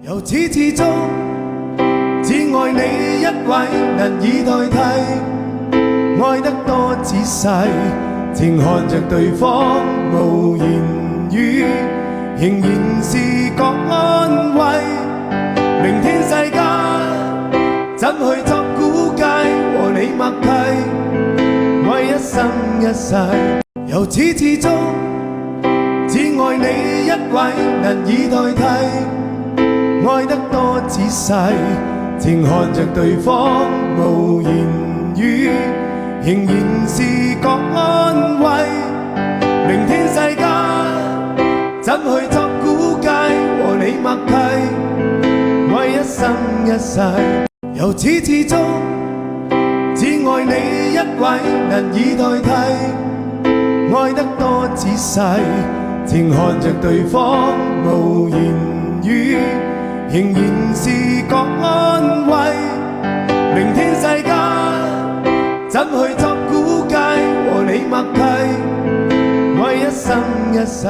由始至終只愛你一位，難以代替，愛得多仔細，靜看着對方無言語，仍然是覺安慰。明天世間怎去作估計，和你默契，愛一生一世。由始至終只愛你一位，難以代替，愛得多仔細，靜看着對方無言語，仍然是覺安慰。明天世間怎去作估計，和你默契，愛一生一世。由始至終只愛你一位，難以代替，愛得多仔細，靜看着對方無言語，仍然是覺安慰。明天世間怎去作估計，和你默契，愛一生一世。